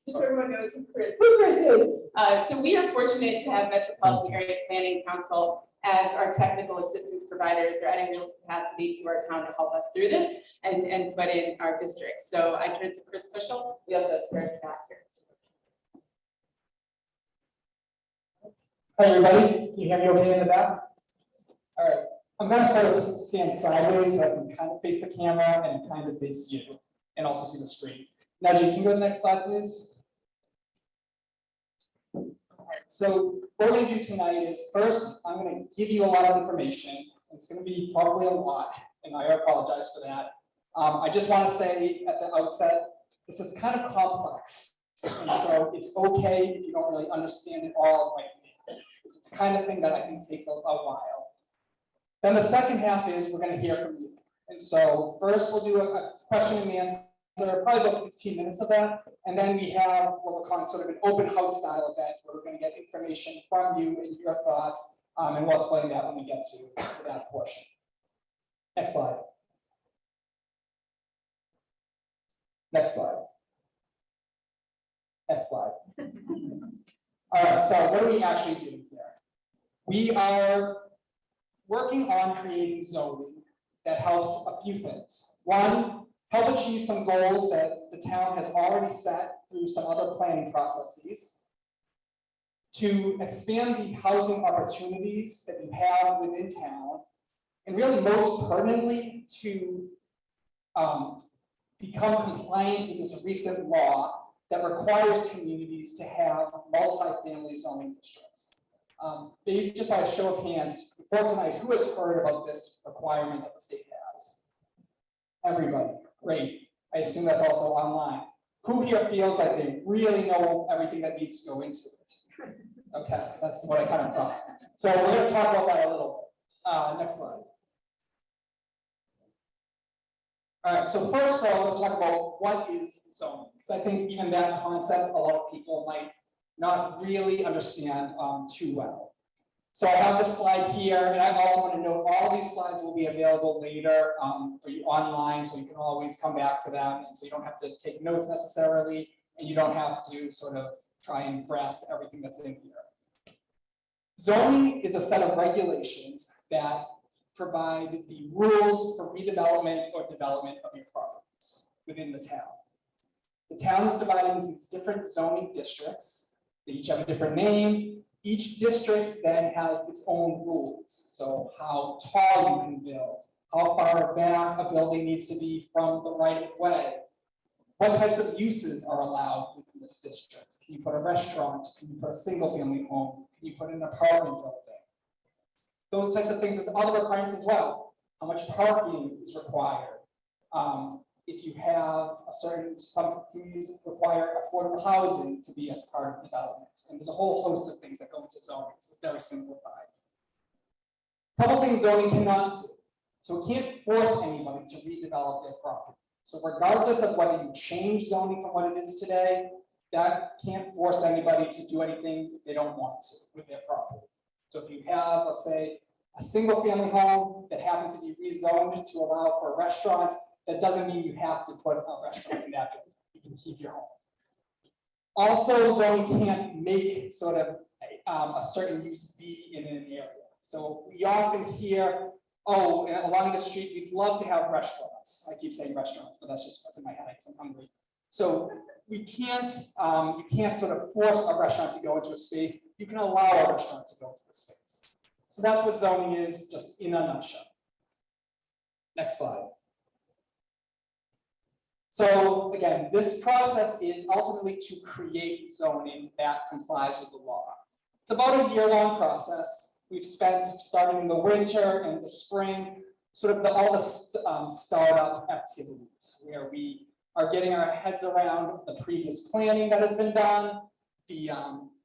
So everyone knows who Chris is. So we are fortunate to have Metropolitan Area Planning Council as our technical assistance providers. They're adding real capacity to our town to help us through this and put in our district. So I turn it to Chris Cushel. We also have Sarah Scott here. Hi everybody, can you hear me okay in the back? All right, I'm gonna sort of stand sideways so I can kind of face the camera and kind of face you and also see the screen. Najee, can you go to the next slide, please? All right, so what we're gonna do tonight is first, I'm gonna give you a lot of information. It's gonna be probably a lot, and I apologize for that. I just wanna say at the outset, this is kind of complex. And so it's okay if you don't really understand it all right now. It's the kind of thing that I think takes a while. Then the second half is we're going to hear from you. And so first we'll do a question and answer, probably about 15 minutes of that. And then we have what we're calling sort of an open house style event where we're going to get information from you and your thoughts. And we'll explain that when we get to that portion. Next slide. Next slide. Next slide. All right, so what are we actually doing here? We are working on creating zoning that helps a few things. One, help achieve some goals that the town has already set through some other planning processes. To expand the housing opportunities that you have within town, and really most pertinently to become compliant with this recent law that requires communities to have multifamily zoning districts. Maybe just by a show of hands, before tonight, who has heard about this requirement that the state has? Everybody, great. I assume that's also online. Who here feels like they really know everything that needs to go into it? Okay, that's what I kind of thought. So we're going to talk about that a little bit. Next slide. All right, so first of all, let's talk about what is zoning. Because I think even that concept, a lot of people might not really understand too well. So I have this slide here, and I also want to note all these slides will be available later for you online, so you can always come back to them, and so you don't have to take notes necessarily, and you don't have to sort of try and grasp everything that's in here. Zoning is a set of regulations that provide the rules for redevelopment or development of your properties within the town. The town is divided into these different zoning districts. They each have a different name. Each district then has its own rules. So how tall you can build, how far back a building needs to be from the right of way, what types of uses are allowed within this district. Can you put a restaurant? Can you put a single family home? Can you put an apartment building? Those types of things. There's other requirements as well. How much parking is required? If you have some communities require affordable housing to be as part of development. And there's a whole host of things that go into zoning. This is very simplified. A couple things zoning cannot do. So it can't force anybody to redevelop their property. So regardless of whether you change zoning from what it is today, that can't force anybody to do anything if they don't want to with their property. So if you have, let's say, a single family home that happens to be rezoned to allow for restaurants, that doesn't mean you have to put a restaurant in that building. You can keep your home. Also, zoning can't make sort of a certain use be in an area. So we often hear, oh, along the street, we'd love to have restaurants. I keep saying restaurants, but that's just what's in my head because I'm hungry. So we can't, you can't sort of force a restaurant to go into a space. You can allow a restaurant to go into the space. So that's what zoning is, just in a nutshell. Next slide. So again, this process is ultimately to create zoning that complies with the law. It's about a year-long process. We've spent, starting in the winter and the spring, sort of all the startup activities where we are getting our heads around the previous planning that has been done, the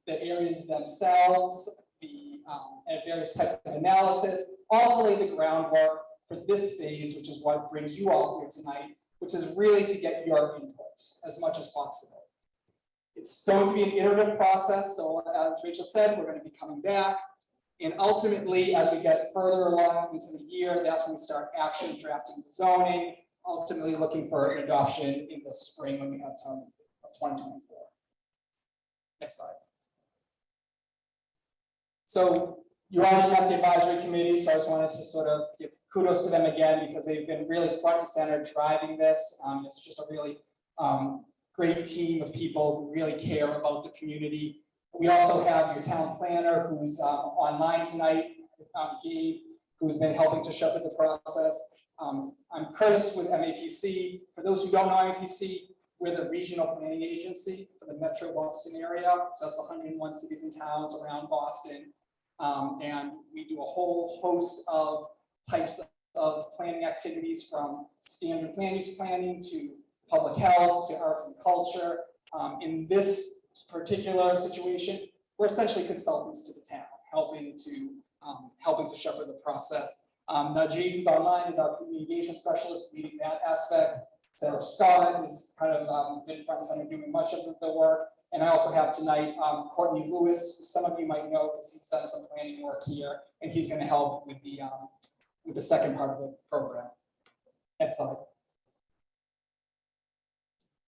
areas themselves, and various types of analysis, also lay the groundwork for this phase, which is what brings you all here tonight, which is really to get your input as much as possible. It's going to be an iterative process, so as Rachel said, we're going to be coming back, and ultimately, as we get further along into the year, that's when we start actually drafting the zoning, ultimately looking for an adoption in the spring when we have time of 2024. Next slide. So you already met the advisory committee, so I just wanted to sort of give kudos to them again because they've been really front and center driving this. It's just a really great team of people who really care about the community. We also have your town planner who's online tonight, Gabe, who's been helping to shepherd the process. I'm Chris with MAPC. For those who don't know MAPC, we're the regional planning agency for the Metro Boston area. So that's the 101 cities and towns around Boston. And we do a whole host of types of planning activities, from standard land use planning to public health to arts and culture. In this particular situation, we're essentially consultants to the town, helping to shepherd the process. Now, Jay, who's online, is our community engagement specialist, leading that aspect. Sarah Scott is kind of been front and center doing much of the work. And I also have tonight Courtney Lewis, who some of you might know because he's done some planning work here, and he's going to help with the second part of the program. Next slide.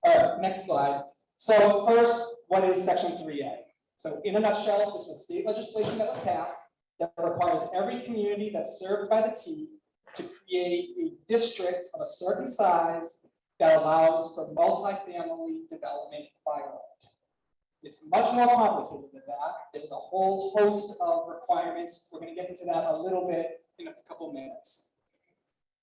All right, next slide. So first, what is Section 3A? So in a nutshell, this was state legislation that was passed that requires every community that's served by the T to create a district of a certain size that allows for multifamily development by right. It's much more complicated than that. There's a whole host of requirements. We're going to get into that a little bit in a couple minutes.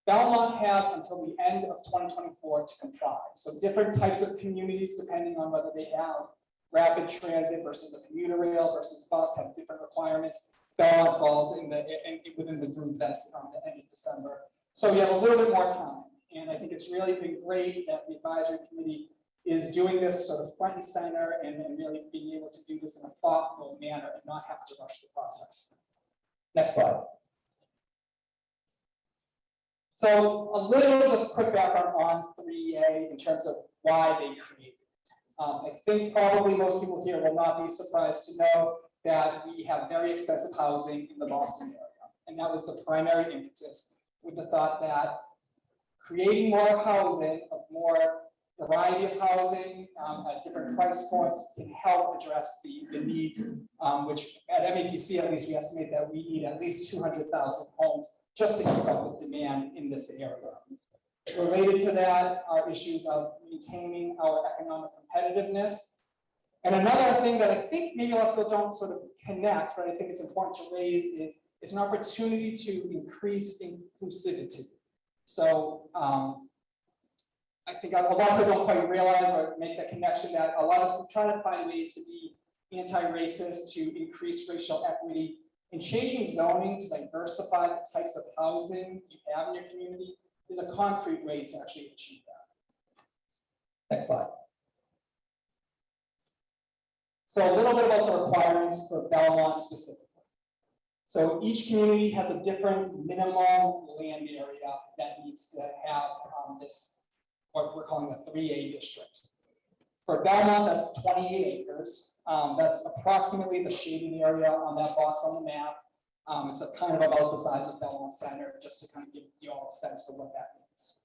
Belmont has until the end of 2024 to comply. So different types of communities, depending on whether they have rapid transit versus a commuter rail versus bus, have different requirements. Belmont falls within the group that's the end of December. So you have a little bit more time. And I think it's really been great that the advisory committee is doing this sort of front and center and really being able to do this in a thoughtful manner and not have to rush the process. Next slide. So a little just quick background on 3A in terms of why they created it. I think probably most people here will not be surprised to know that we have very expensive housing in the Boston area. And that was the primary impetus, with the thought that creating more housing, of more variety of housing at different price points can help address the needs, which at MAPC, at least, we estimate that we need at least 200,000 homes just to keep up with demand in this area. Related to that are issues of maintaining our economic competitiveness. And another thing that I think maybe a lot of people don't sort of connect, but I think it's important to raise is an opportunity to increase inclusivity. So I think a lot of people don't quite realize or make the connection that a lot of us are trying to find ways to be anti-racist, to increase racial equity, and changing zoning to diversify the types of housing you have in your community is a concrete way to actually achieve that. Next slide. So a little bit about the requirements for Belmont specifically. So each community has a different minimum land area that needs to have this, what we're calling the 3A district. For Belmont, that's 28 acres. That's approximately the shading area on that box on the map. It's kind of about the size of Belmont Center, just to kind of give you all a sense for what that means.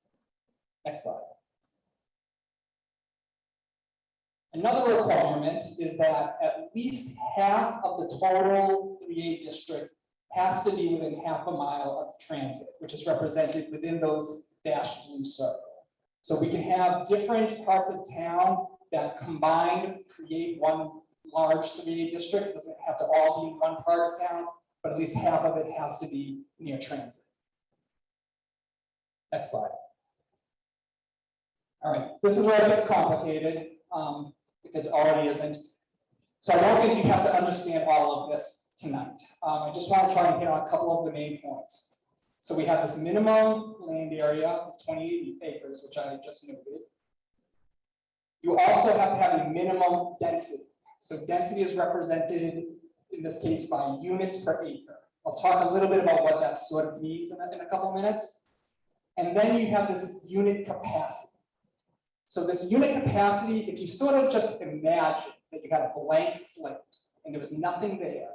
Next slide. Another requirement is that at least half of the total 3A district has to be within half a mile of transit, which is represented within those dashed blue circles. So we can have different parts of town that combined create one large 3A district. It doesn't have to all be in one part of town, but at least half of it has to be near transit. Next slide. All right, this is where it gets complicated, if it already isn't. So I don't think you have to understand all of this tonight. I just want to try and hit on a couple of the main points. So we have this minimum land area of 28 acres, which I just noted. You also have to have a minimum density. So density is represented in this case by units per acre. I'll talk a little bit about what that sort of means in a couple minutes. And then you have this unit capacity. So this unit capacity, if you sort of just imagine that you had a blank slate and there was nothing there,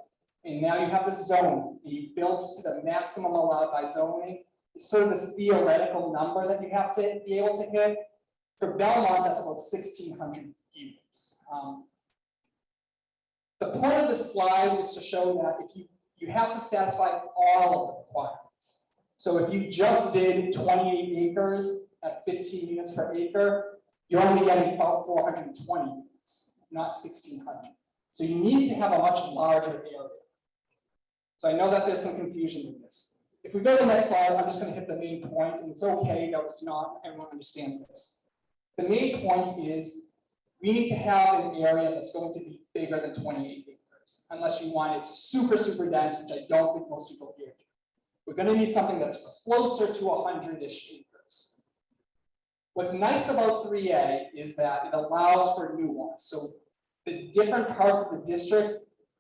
and now you have this zone, and you built to the maximum allowed by zoning, it's sort of this theoretical number that you have to be able to hit. For Belmont, that's about 1,600 units. The point of this slide is to show that if you have to satisfy all of the requirements. So if you just did 28 acres at 15 units per acre, you're only getting about 420 units, not 1,600. So you need to have a much larger area. So I know that there's some confusion with this. If we go to the next slide, I'm just going to hit the main point, and it's okay that it's not, everyone understands this. The main point is we need to have an area that's going to be bigger than 28 acres, unless you want it super, super dense, which I don't think most people here do. We're going to need something that's closer to 100-ish acres. What's nice about 3A is that it allows for nuance. So the different parts of the district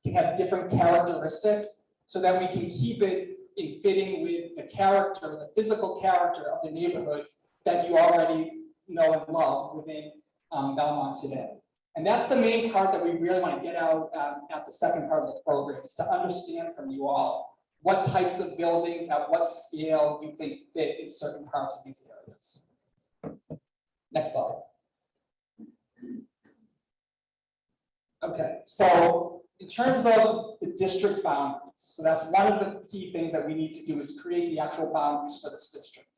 can have different characteristics so that we can keep it in fitting with the character, the physical character of the neighborhoods that you already know and love within Belmont today. And that's the main part that we really want to get out at the second part of the program, is to understand from you all what types of buildings at what scale you think fit in certain parts of these areas. Next slide. Okay, so in terms of the district boundaries, so that's one of the key things that we need to do, is create the actual boundaries for this district.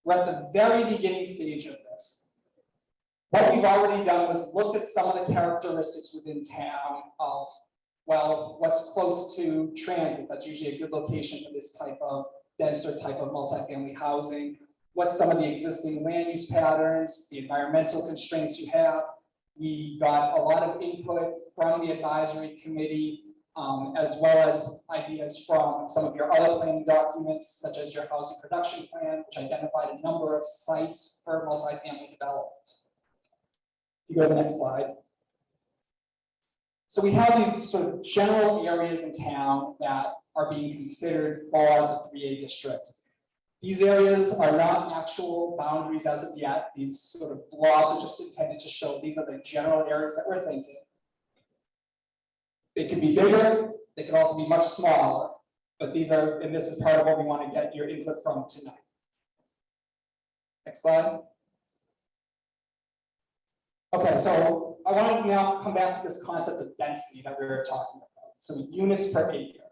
We're at the very beginning stage of this. What we've already done was looked at some of the characteristics within town of, well, what's close to transit. That's usually a good location for this type of denser type of multifamily housing. What's some of the existing land use patterns, the environmental constraints you have. We got a lot of input from the advisory committee, as well as ideas from some of your other planning documents, such as your housing production plan, which identified a number of sites for multifamily development. If you go to the next slide. So we have these sort of general areas in town that are being considered for the 3A district. These areas are not actual boundaries as of yet. These sort of blobs are just intended to show these are the general areas that we're thinking. They could be bigger, they could also be much smaller, but these are, and this is part of what we want to get your input from tonight. Next slide. Okay, so I want to now come back to this concept of density that we were talking about. So units per acre.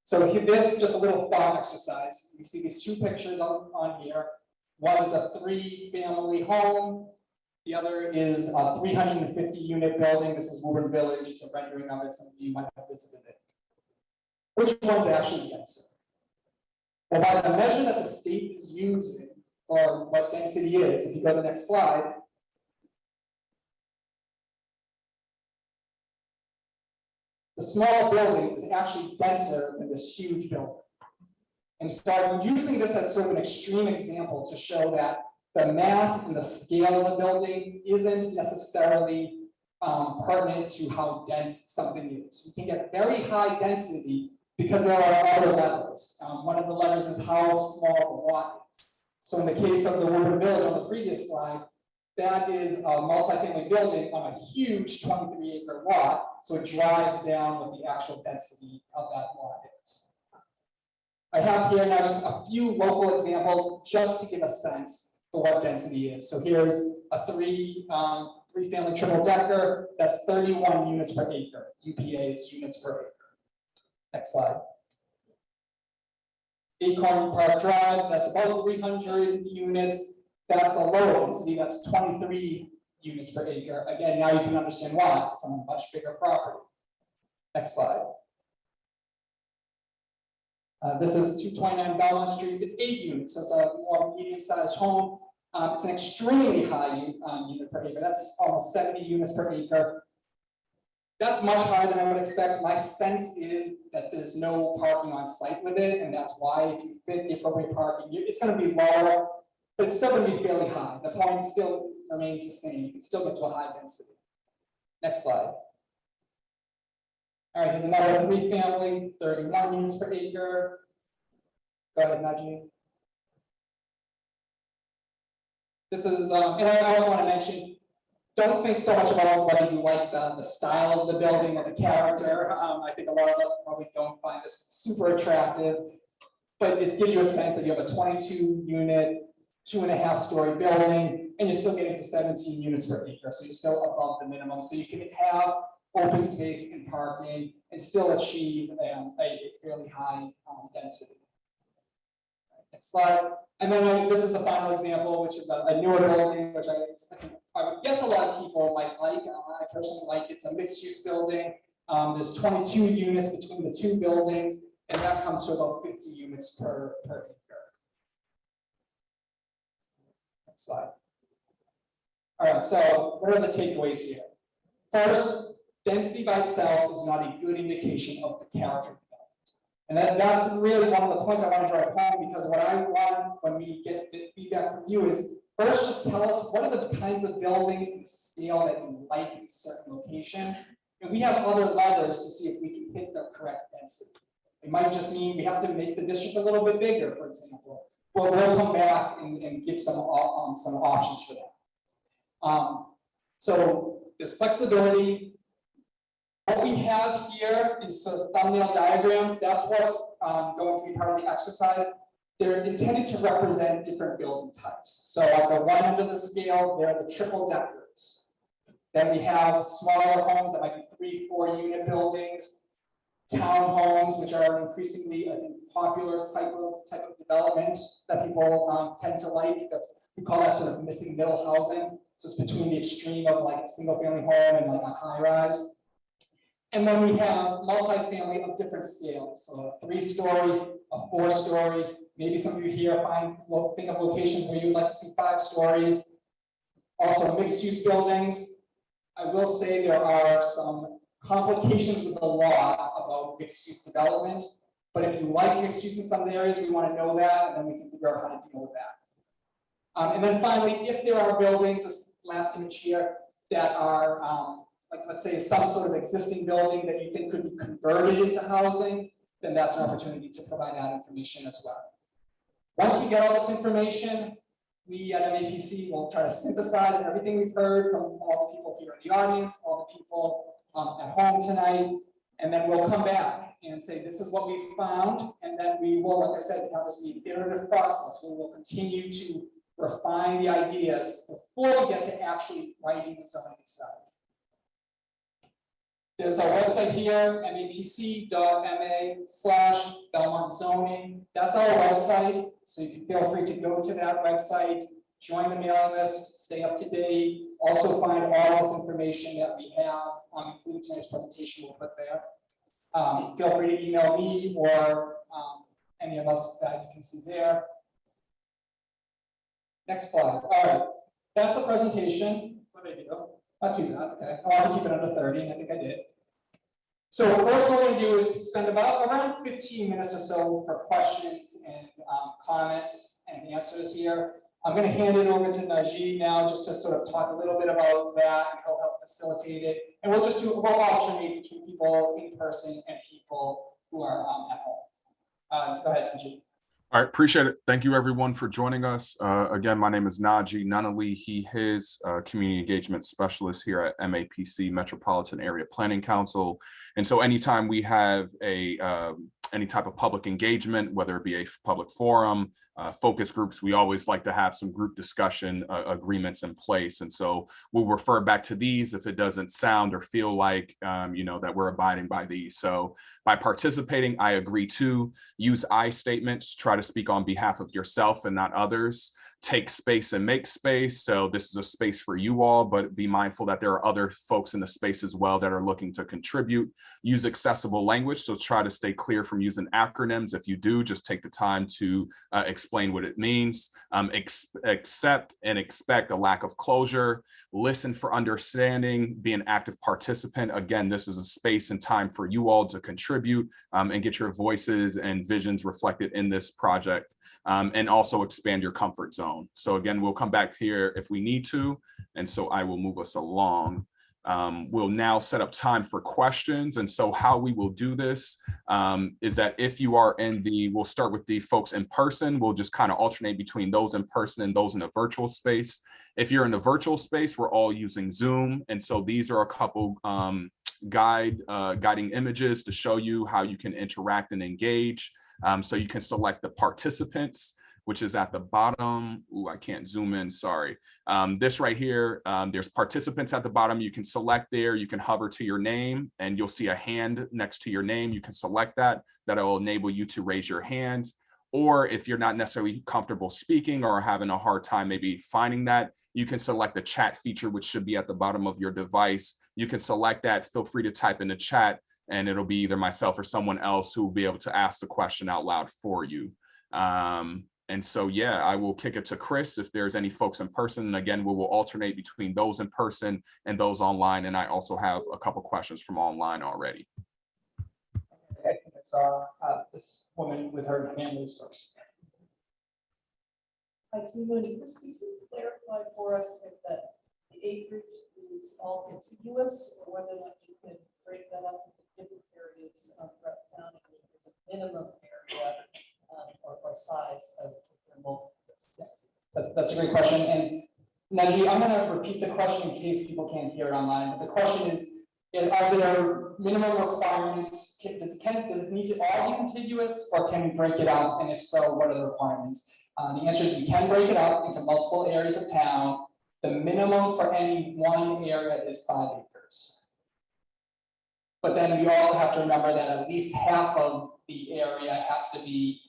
So this, just a little thought exercise. You see these two pictures on here. One is a 3-family home. The other is a 350 unit building. This is Woburn Village. It's a rendering of it. Some of you might have visited it. Which one's actually denser? Well, by the measure that the state is using for what density is, if you go to the next slide, the small building is actually denser than this huge building. And so I'm using this as sort of an extreme example to show that the mass and the scale of the building isn't necessarily pertinent to how dense something is. We can get very high density because there are other levers. One of the levers is how small the lot is. So in the case of the Woburn Village on the previous slide, that is a multifamily building on a huge 23-acre lot, so it drives down what the actual density of that lot is. I have here now just a few local examples just to give a sense for what density is. So here's a three-family triple decker, that's 31 units per acre. UPA is units per acre. Next slide. Acorn Park Drive, that's about 300 units. That's a lower density, that's 23 units per acre. Again, now you can understand why. It's on a much bigger property. Next slide. This is 229 Belmont Street. It's 8 units, so it's a more medium-sized home. It's an extremely high unit per acre. That's almost 70 units per acre. That's much higher than I would expect. My sense is that there's no parking on site with it, and that's why if you fit the appropriate parking, it's going to be lower, but it's still going to be fairly high. The point still remains the same. You can still get to a high density. Next slide. All right, here's another 3-family, 31 units per acre. Go ahead, Najee. This is, and I also want to mention, don't think so much about whether you like the style of the building or the character. I think a lot of us probably don't find this super attractive, but it gives you a sense that you have a 22-unit, 2.5-story building, and you're still getting to 17 units per acre, so you're still above the minimum. So you can have open space and parking and still achieve a fairly high density. Next slide. And then this is the final example, which is a newer building, which I think I would guess a lot of people might like. I personally like it's a mixed-use building. There's 22 units between the two buildings, and that comes to about 50 units per acre. Next slide. All right, so what are the takeaways here? First, density by itself is not a good indication of the character of development. And that's really one of the points I want to drive home, because what I want when we get feedback from you is, first, just tell us what are the kinds of buildings and scale that you like in a certain location. And we have other levers to see if we can hit the correct density. It might just mean we have to make the district a little bit bigger, for example. But we'll come back and give some options for that. So there's flexibility. What we have here is sort of thumbnail diagrams. That's what's going to be part of the exercise. They're intended to represent different building types. So at the one end of the scale, they're the triple deckers. Then we have smaller homes that might be 3-4 unit buildings, townhomes, which are increasingly, I think, popular type of development that people tend to like. We call that sort of missing middle housing. So it's between the extreme of like a single family home and like a high rise. And then we have multifamily of different scales. So a 3-story, a 4-story, maybe some of you here think of locations where you would like to see 5 stories. Also mixed use buildings. I will say there are some complications with the law about mixed use development, but if you like mixed use in some areas, we want to know that, and then we can figure out how to deal with that. And then finally, if there are buildings, this last image here, that are like, let's say, some sort of existing building that you think could be converted into housing, then that's an opportunity to provide that information as well. Once we get all this information, we at MAPC will try to synthesize everything we've heard from all the people here in the audience, all the people at home tonight, and then we'll come back and say, this is what we've found, and then we will, like I said, have this be an iterative process where we'll continue to refine the ideas before we get to actually writing the zoning itself. There's our website here, mapc.ma/Belmont zoning. That's our website, so you can feel free to go to that website, join the mailing list, stay up to date. Also find all this information that we have, including tonight's presentation we'll put there. Feel free to email me or any of us that you can see there. Next slide. All right, that's the presentation. What did I do? Not too bad, okay. I want to keep it under 30, and I think I did. So first what we're going to do is spend around 15 minutes or so for questions and comments and answers here. I'm going to hand it over to Najee now just to sort of talk a little bit about that, and he'll help facilitate it. And we'll alternate between people in person and people who are at home. Go ahead, Najee. All right, appreciate it. Thank you everyone for joining us. Again, my name is Najee Nunnally, his community engagement specialist here at MAPC, Metropolitan Area Planning Council. And so anytime we have any type of public engagement, whether it be a public forum, focus groups, we always like to have some group discussion agreements in place. And so we'll refer back to these if it doesn't sound or feel like, that we're abiding by these. So by participating, I agree to use I statements, try to speak on behalf of yourself and not others. Take space and make space. So this is a space for you all, but be mindful that there are other folks in the space as well that are looking to contribute. Use accessible language. So try to stay clear from using acronyms. If you do, just take the time to explain what it means. Accept and expect a lack of closure. Listen for understanding. Be an active participant. Again, this is a space and time for you all to contribute and get your voices and visions reflected in this project. And also expand your comfort zone. So again, we'll come back here if we need to. And so I will move us along. We'll now set up time for questions. And so how we will do this is that if you are we'll start with the folks in person. We'll just kind of alternate between those in person and those in a virtual space. If you're in the virtual space, we're all using Zoom. And so these are a couple guiding images to show you how you can interact and engage. So you can select the participants. which is at the bottom. Ooh, I can't zoom in, sorry. This right here, there's participants at the bottom. You can select there, you can hover to your name and you'll see a hand next to your name. You can select that. That'll enable you to raise your hands. Or if you're not necessarily comfortable speaking or having a hard time maybe finding that, you can select the chat feature, which should be at the bottom of your device. You can select that, feel free to type in the chat, and it'll be either myself or someone else who will be able to ask the question out loud for you. And so, yeah, I will kick it to Chris if there's any folks in person. And again, we will alternate between those in person and those online. And I also have a couple questions from online already. I think I saw this woman with her families first. Hi, Kimberly, could you clarify for us if the acreage is all contiguous or whether or not you can break that up into different areas throughout the county? If there's a minimum area or size of the multiple. Yes, that's a great question. And Najee, I'm going to repeat the question in case people can't hear it online. But the question is are there minimum requirements? Does it need to all be contiguous, or can we break it out? And if so, what are the requirements? The answer is we can break it up into multiple areas of town. The minimum for any one area is 5 acres. But then we also have to remember that at least half of the area has to be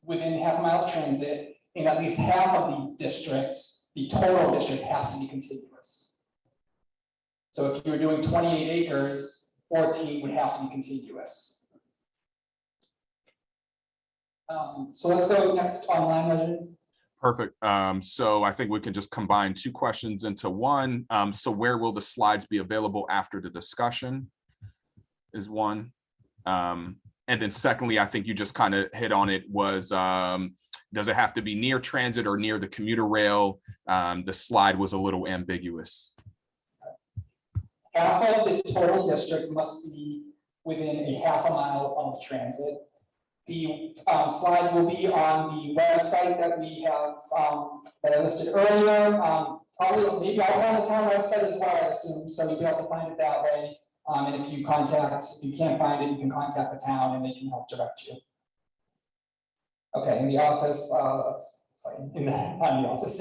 within half a mile of transit, and at least half of the district, the total district, has to be contiguous. So if you were doing 28 acres, 14 would have to be contiguous. So let's go next online, Legend. Perfect. So I think we can just combine 2 questions into one. So where will the slides be available after the discussion is one. And then secondly, I think you just kind of hit on it, was does it have to be near transit or near the commuter rail? The slide was a little ambiguous. Half of the total district must be within a half a mile of transit. The slides will be on the website that we have that I listed earlier. Probably maybe also on the town website as well, I assume. So you'll be able to find it that way. And if you can't find it, you can contact the town and they can help direct you. Okay, in the office, sorry, on the office.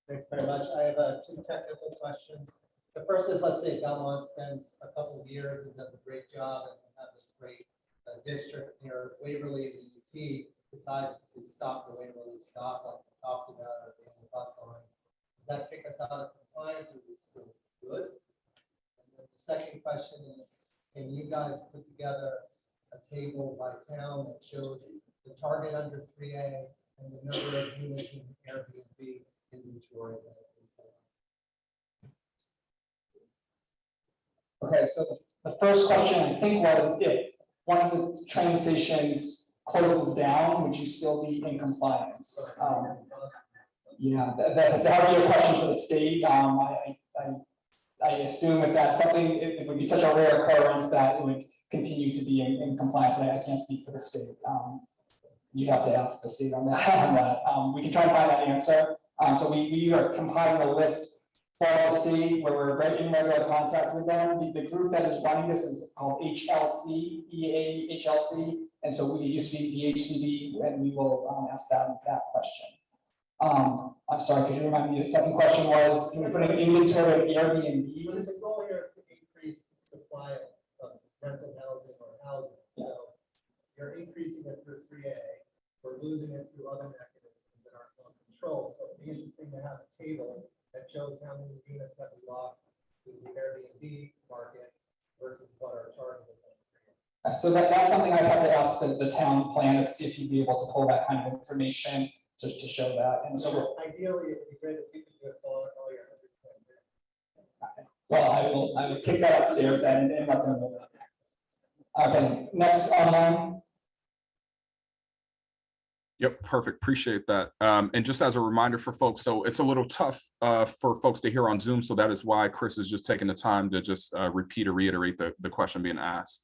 Thanks very much. I have 2 technical questions. The first is, let's say Belmont spends a couple of years and does a great job and have this great district near Waverly, and the UT decides to stop the Waverly stop like we talked about, or the bus line. Does that kick us out of compliance, or is it still good? And then the second question is, can you guys put together a table by town that shows the target under 3A and the number of units in Airbnb inventory? Okay, so the first question I think was, if one of the train stations closes down, would you still be in compliance? Yeah, that would be a question for the state. I assume if that's something, it would be such a rare occurrence that it would continue to be in compliance. I can't speak for the state. You'd have to ask the state on that. We can try and find that answer. So we are compiling a list for the state where we're in regular contact with them. The group that is running this is called HLC, EA HLC. And so it used to be DHCD, and we will ask that question. I'm sorry, could you remind me, the second question was, can we put an inventory of Airbnb? But the goal here is to increase supply of rental housing or housing. So you're increasing it through 3A, we're losing it through other mechanisms that aren't on control. So it'd be interesting to have a table that shows how many units that we lost to the Airbnb market versus what our target is. So that's something I'd have to ask the town planner to see if you'd be able to pull that kind of information to show that. And so ideally, it would be great if you could do all your 100%. well, I will kick that upstairs and let them know that. Okay, next online. Yep, perfect. Appreciate that. And just as a reminder for folks, so it's a little tough for folks to hear on Zoom. So that is why Chris is just taking the time to just repeat or reiterate the question being asked.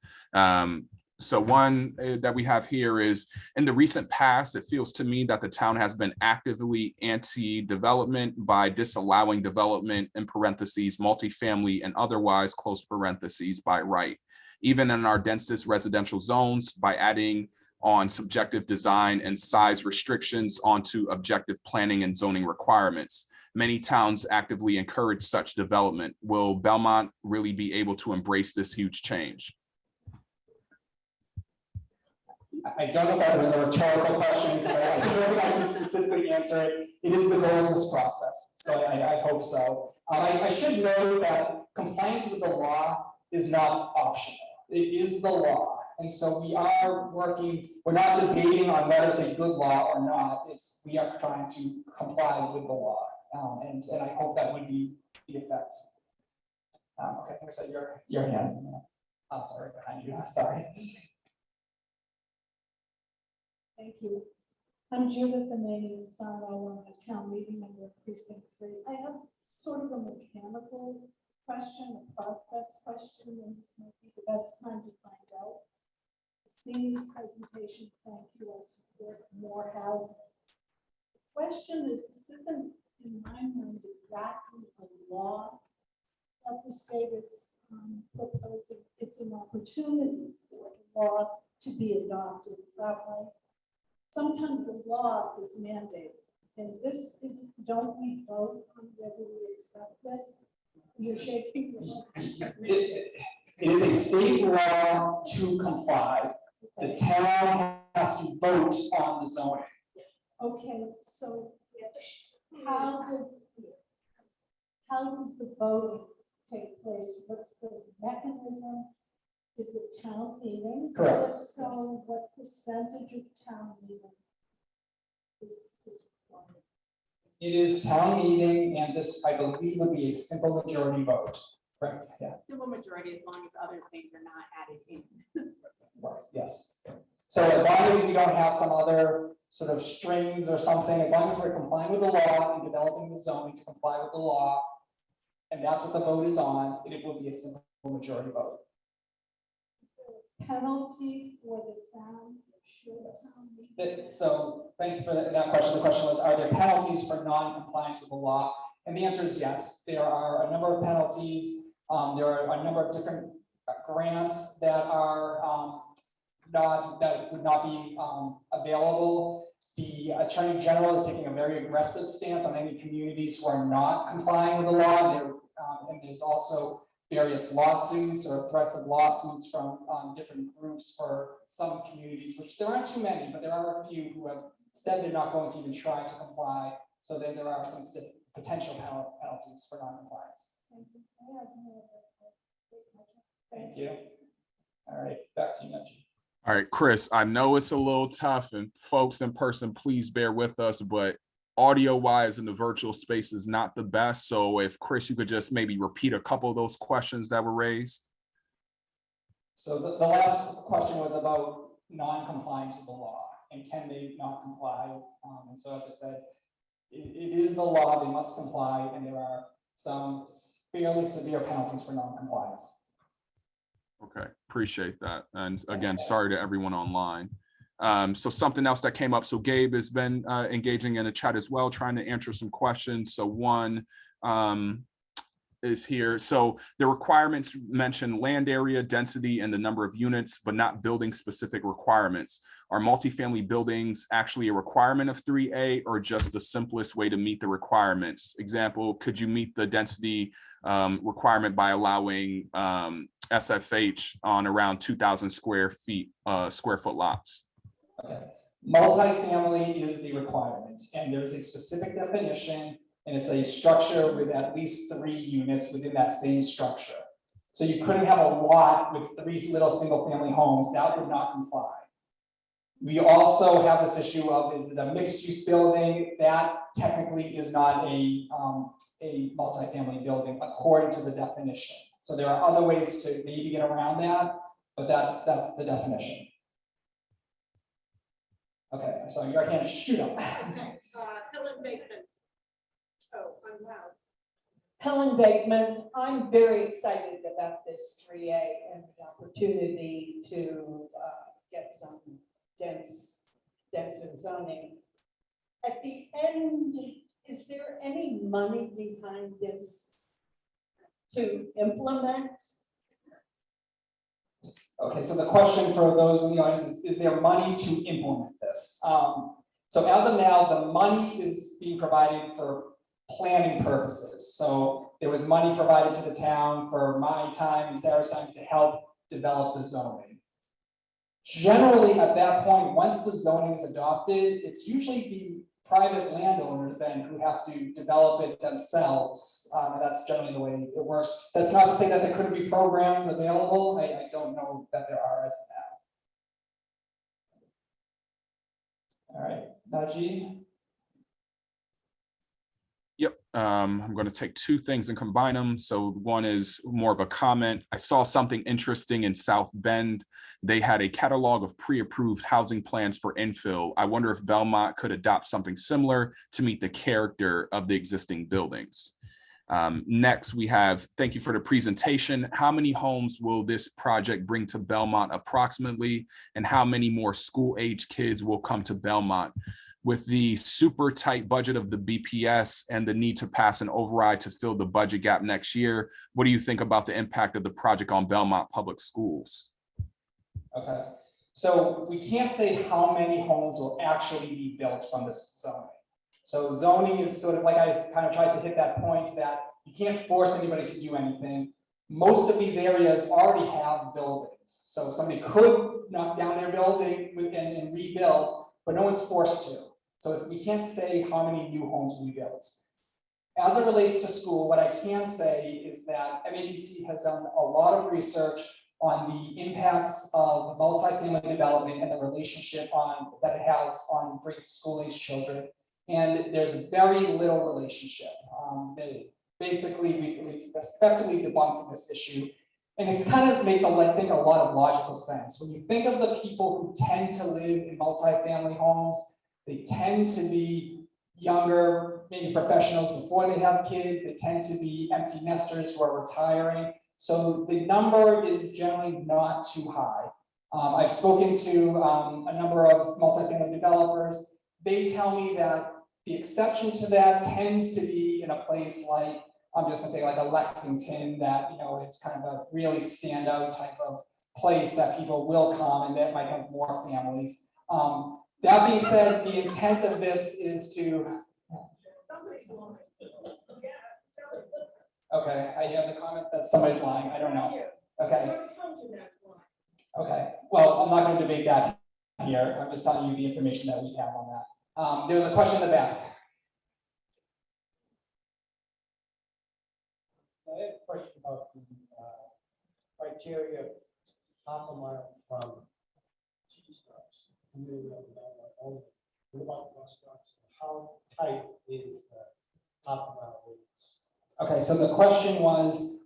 So one that we have here is, in the recent past, it feels to me that the town has been actively anti-development by disallowing development, in parentheses, multifamily and otherwise, close parentheses, by right. even in our densest residential zones, by adding on subjective design and size restrictions onto objective planning and zoning requirements. Many towns actively encourage such development. Will Belmont really be able to embrace this huge change? I don't know if that was a rhetorical question, but I don't know if I can specifically answer it. It is the goal of this process, so I hope so. I should note that compliance with the law is not optional. It is the law. And so we are working, we're not debating on whether it's a good law or not. We are trying to comply with the law. And I hope that would be the effect. Okay, thanks for your hand. I'm sorry, behind you, sorry. Thank you. I'm Judith Amani, it's on the town meeting member precinct 3. I have sort of a mechanical question, a process question, and this might be the best time to find out. Seeing this presentation, thank you. I support more housing. The question is, this isn't in my mind exactly a law that the state is proposing. It's an opportunity for the law to be adopted. Is that right? Sometimes the law is mandated, and this is, don't we vote on whether we accept this? You're shaking your head. It is a state law to comply. The town has to vote on the zoning. Okay, so how does the voting take place? What's the mechanism? Is it town meeting? Correct. So what percentage of town meeting is required? It is town meeting, and this, I believe, would be a simple majority vote. Correct, yeah. Simple majority, as long as other things are not added in. Right, yes. So as long as we don't have some other sort of strings or something, as long as we're complying with the law and developing the zoning to comply with the law, and that's what the vote is on, it will be a simple majority vote. Penalty for the town? So thanks for that question. The question was, are there penalties for non-compliance with the law? And the answer is yes. There are a number of penalties. There are a number of different grants that are that would not be available. The Attorney General is taking a very aggressive stance on any communities who are not complying with the law. And there's also various lawsuits or threats of lawsuits from different groups for some communities, which there aren't too many, but there are a few who have said they're not going to even try to comply. So then there are some potential penalties for non-compliance. Thank you. All right, back to you, Najee. All right, Chris, I know it's a little tough, and folks in person, please bear with us, but audio wise in the virtual space is not the best. So if Chris, you could just maybe repeat a couple of those questions that were raised. So the last question was about non-compliance with the law and can they not comply? And so as I said, it is the law, they must comply, and there are some fairly severe penalties for non-compliance. Okay, appreciate that. And again, sorry to everyone online. So something else that came up. So Gabe has been engaging in the chat as well, trying to answer some questions. So one is here. So the requirements mention land area, density, and the number of units, but not building specific requirements. Are multifamily buildings actually a requirement of 3A or just the simplest way to meet the requirements? Example, could you meet the density requirement by allowing SFH on around 2,000 square foot lots? Okay, multifamily is the requirement, and there's a specific definition, and it's a structure with at least 3 units within that same structure. So you couldn't have a lot with 3 little single-family homes, that would not comply. We also have this issue of, is it a mixed-use building? That technically is not a multifamily building according to the definition. So there are other ways to maybe get around that, but that's the definition. Okay, so your hand, shoot up. Helen Bateman. Oh, I'm loud. Helen Bateman, I'm very excited about this 3A and the opportunity to get some denser zoning. At the end, is there any money behind this to implement? Okay, so the question for those in the audience is there money to implement this? So as of now, the money is being provided for planning purposes. So there was money provided to the town for my time and Sarah's time to help develop the zoning. Generally, at that point, once the zoning is adopted, it's usually the private landowners then who have to develop it themselves. And that's generally the way it works. That's not to say that there couldn't be programs available. I don't know that there are as of now. All right, Najee. Yep, I'm going to take two things and combine them. So one is more of a comment. I saw something interesting in South Bend. They had a catalog of pre-approved housing plans for infill. I wonder if Belmont could adopt something similar to meet the character of the existing buildings. Next, we have, thank you for the presentation. How many homes will this project bring to Belmont approximately? And how many more school-age kids will come to Belmont? With the super tight budget of the BPS and the need to pass an override to fill the budget gap next year, what do you think about the impact of the project on Belmont Public Schools? Okay, so we can't say how many homes will actually be built from this zoning. So zoning is sort of like I kind of tried to hit that point that you can't force anybody to do anything. Most of these areas already have buildings. So somebody could knock down their building and rebuild, but no one's forced to. So we can't say how many new homes will be built. As it relates to school, what I can say is that MAPC has done a lot of research on the impacts of multifamily development and the relationship that it has on bringing school-age children. And there's very little relationship. Basically, we've effectively debunked this issue. And it kind of makes, I think, a lot of logical sense. When you think of the people who tend to live in multifamily homes, they tend to be younger, maybe professionals before they have kids. They tend to be empty nesters who are retiring. So the number is generally not too high. I've spoken to a number of multifamily developers. They tell me that the exception to that tends to be in a place like, I'm just gonna say like a Lexington that, is kind of a really standout type of place that people will come and that might have more families. That being said, the intent of this is to. Okay, I hear the comment that somebody's lying. I don't know. Okay. Okay. Well, I'm not going to debate that here. I'm just telling you the information that we have on that. There was a question in the back. I have a question about the criteria of half a mile from T-stops. What about bus stops? How tight is the half a mile radius? Okay, so the question was,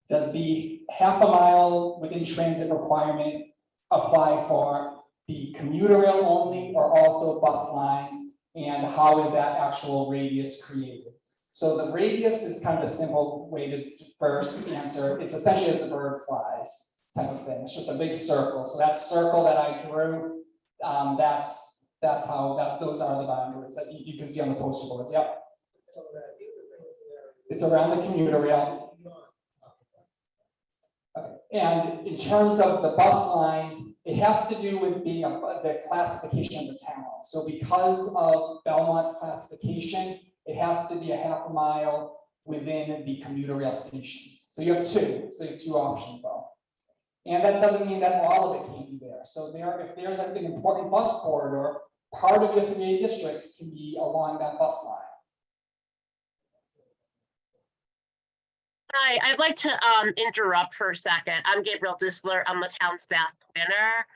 does the half a mile within transit requirement apply for the commuter rail only or also bus lines? And how is that actual radius created? So the radius is kind of a simple way to first answer. It's essentially as the bird flies type of thing. It's just a big circle. So that circle that I drew, that's how those are the boundaries that you can see on the poster boards. Yep. It's around the commuter rail. Okay. And in terms of the bus lines, it has to do with being the classification of the town. So because of Belmont's classification, it has to be a half a mile within the commuter rail stations. So you have two. So you have two options though. And that doesn't mean that all of it can't be there. So if there's an important bus corridor, part of your 3A districts can be along that bus line. Hi, I'd like to interrupt for a second. I'm Gabriel Disler. I'm the town staff planner.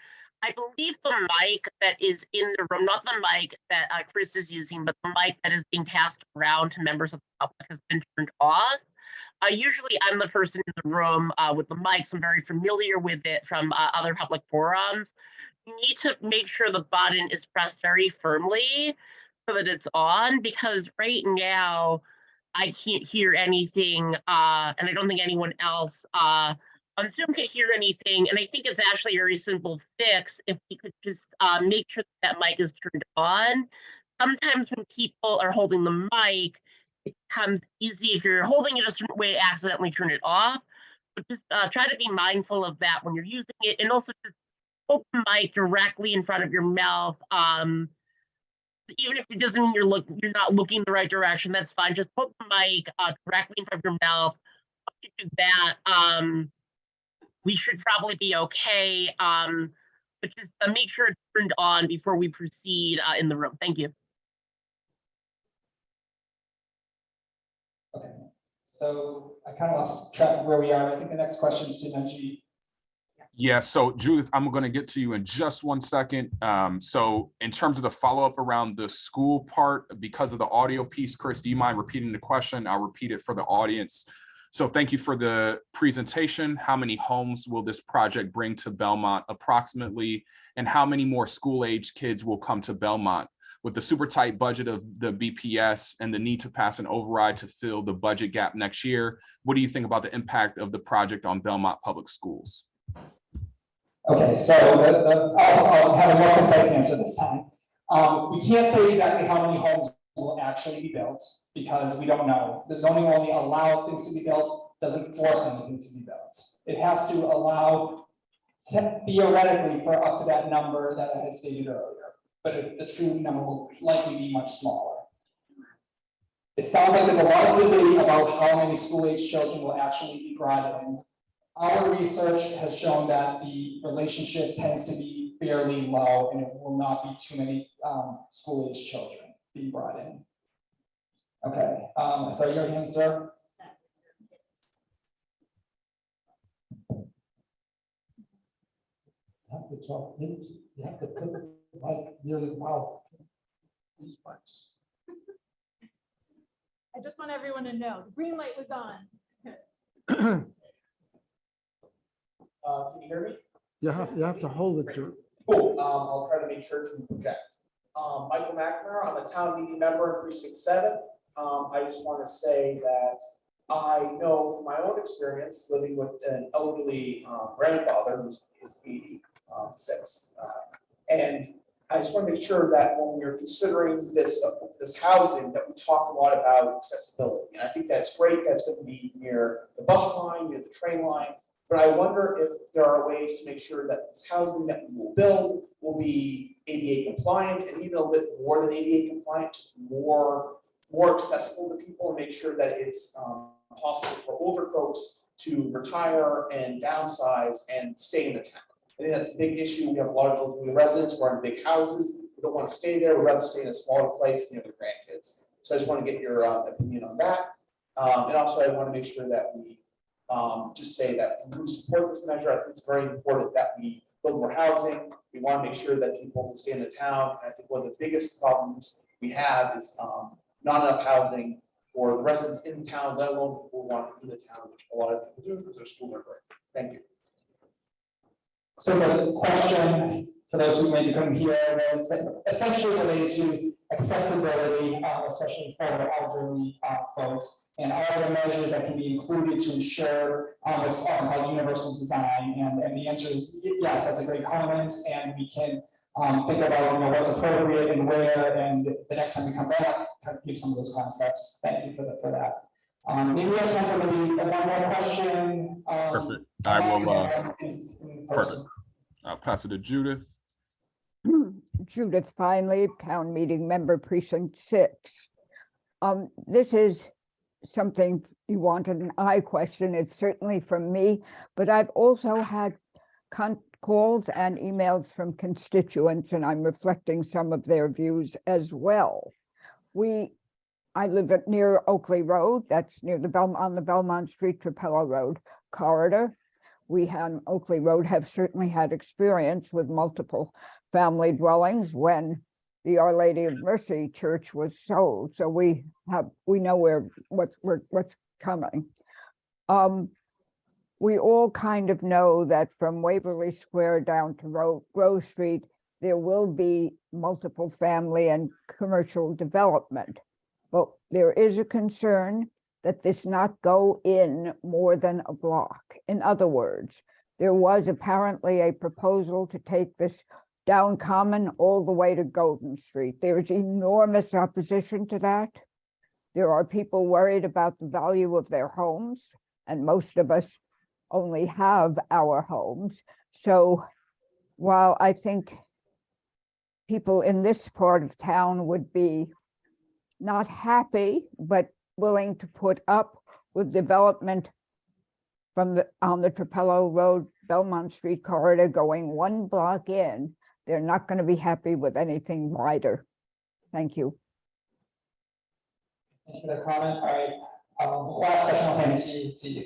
I believe the mic that is in the room, not the mic that Chris is using, but the mic that is being passed around to members of the public has been turned off. Usually I'm the person in the room with the mics. I'm very familiar with it from other public forums. You need to make sure the button is pressed very firmly so that it's on, because right now I can't hear anything, and I don't think anyone else on Zoom can hear anything. And I think it's actually a very simple fix if we could just make sure that mic is turned on. Sometimes when people are holding the mic, it becomes easy if you're holding it a certain way to accidentally turn it off. But just try to be mindful of that when you're using it, and also just open mic directly in front of your mouth. Even if it doesn't mean you're not looking the right direction, that's fine. Just put the mic directly in front of your mouth. Once you do that, we should probably be okay. But just make sure it's turned on before we proceed in the room. Thank you. Okay, so I kind of lost track of where we are. I think the next question is to Najee. Yeah, so Judith, I'm going to get to you in just 1 second. So in terms of the follow-up around the school part, because of the audio piece, Chris, do you mind repeating the question? I'll repeat it for the audience. So thank you for the presentation. How many homes will this project bring to Belmont approximately? And how many more school-age kids will come to Belmont? With the super tight budget of the BPS and the need to pass an override to fill the budget gap next year, what do you think about the impact of the project on Belmont Public Schools? Okay, so I'll have a more concise answer this time. We can't say exactly how many homes will actually be built because we don't know. The zoning only allows things to be built, doesn't force anything to be built. It has to allow theoretically for up to that number that I had stated earlier, but the true number will likely be much smaller. It sounds like there's a lot of debate about how many school-age children will actually be brought in. Our research has shown that the relationship tends to be fairly low and it will not be too many school-age children being brought in. Okay, so your hand, sir. You have to talk, you have to put the mic near the mouth. These mics. I just want everyone to know, the green light was on. Can you hear me? You have to hold it to. Cool. I'll try to make sure to project. Michael McNamara, I'm a town meeting member in precinct 7. I just want to say that I know from my own experience living with an elderly grandfather who's 86. And I just want to make sure that when we're considering this housing, that we talk a lot about accessibility. And I think that's great. That's going to be near the bus line, near the train line. But I wonder if there are ways to make sure that this housing that we will build will be ADA compliant, and even a little bit more than ADA compliant, just more accessible to people, and make sure that it's possible for older folks to retire and downsize and stay in the town. I think that's a big issue. We have a lot of elderly residents who are in big houses. We don't want to stay there. We'd rather stay in a smaller place near their grandkids. So I just want to get your opinion on that. And also I want to make sure that we just say that we support this measure. I think it's very important that we build more housing. We want to make sure that people can stay in the town. And I think one of the biggest problems we have is not enough housing for the residents in town, let alone people who want to leave the town, which a lot of people do because their schools are great. Thank you. So the question, for those who maybe couldn't hear, was essentially related to accessibility, especially for the elderly folks, and all the measures that can be included to ensure what's often called universal design. And the answer is yes, that's a great comment, and we can think about what's appropriate and where, and the next time we come back, kind of give some of those concepts. Thank you for that. Maybe we have time for maybe one more question. Perfect. I will. Perfect. I'll pass it to Judith. Judith Finley, town meeting member, precinct 6. This is something you wanted an I question. It's certainly from me, but I've also had calls and emails from constituents, and I'm reflecting some of their views as well. I live near Oakley Road. That's near on the Belmont Street Trapello Road corridor. We on Oakley Road have certainly had experience with multiple family dwellings when the Our Lady of Mercy Church was sold. So we know what's coming. We all kind of know that from Waverly Square down to Grove Street, there will be multiple family and commercial development. But there is a concern that this not go in more than a block. In other words, there was apparently a proposal to take this down Common all the way to Golden Street. There is enormous opposition to that. There are people worried about the value of their homes, and most of us only have our homes. So while I think people in this part of town would be not happy, but willing to put up with development from on the Trapello Road, Belmont Street corridor going 1 block in, they're not going to be happy with anything wider. Thank you. Thank you for the comment. All right, last question I'll hand to you.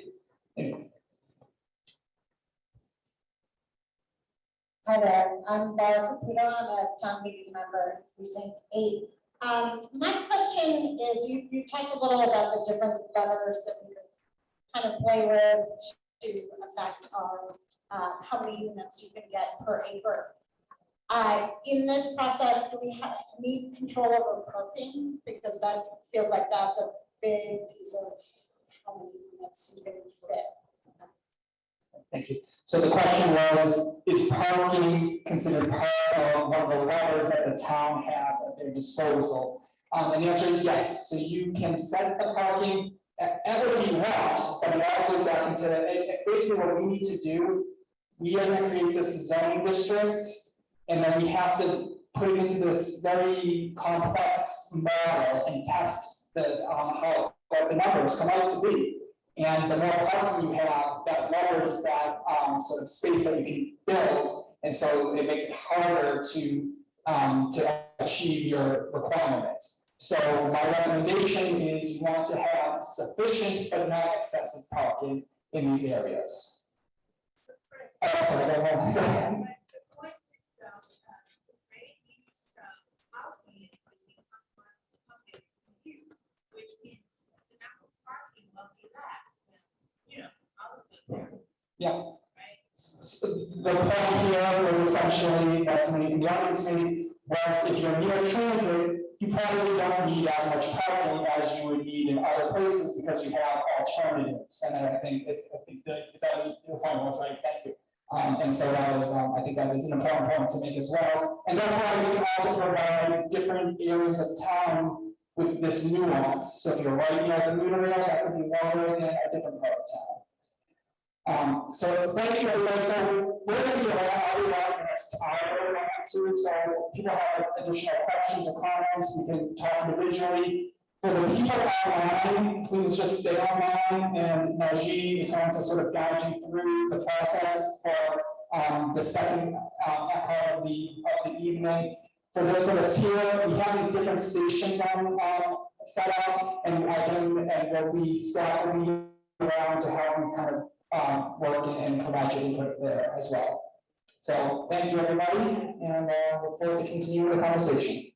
Hi there, I'm Barbara Caputo, I'm a town meeting member, precinct 8. My question is, you talked a little about the different levers that we could kind of play with to affect our, how many units you can get per acre. In this process, do we have any control over parking? Because that feels like that's a big piece of how many units you can fit. Thank you. So the question was, is parking considered part of one of the levers that the town has at their disposal? And the answer is yes. So you can set the parking at whatever you want, but it all goes back into basically what we need to do. We are going to create this zoning district, and then we have to put it into this very complex model and test the what the numbers come out to be. And the more parking you have, that levers that sort of space that you can build, and so it makes it harder to achieve your requirements. So my recommendation is you want to have sufficient but not excessive parking in these areas. Sorry, yeah. So the point here was essentially that's the obviously, well, if you're near transit, you probably don't need as much parking as you would need in other places because you have alternatives. And I think that your point was right. Thank you. And so that was, I think that is an important point to make as well. And therefore, we can also provide different areas of town with this nuance. So if you're right near the meter rail, that could be longer than a different part of town. So thank you everybody. So we're going to be around the next hour or two. So if people have additional questions or comments, we can talk individually. For the people online, please just stay online, and Najee is going to sort of guide you through the process for the second part of the evening. For those of us here, we have these different stations on set up, and there'll be staff will be around to help you kind of work and provide your input there as well. So thank you everybody, and look forward to continuing the conversation.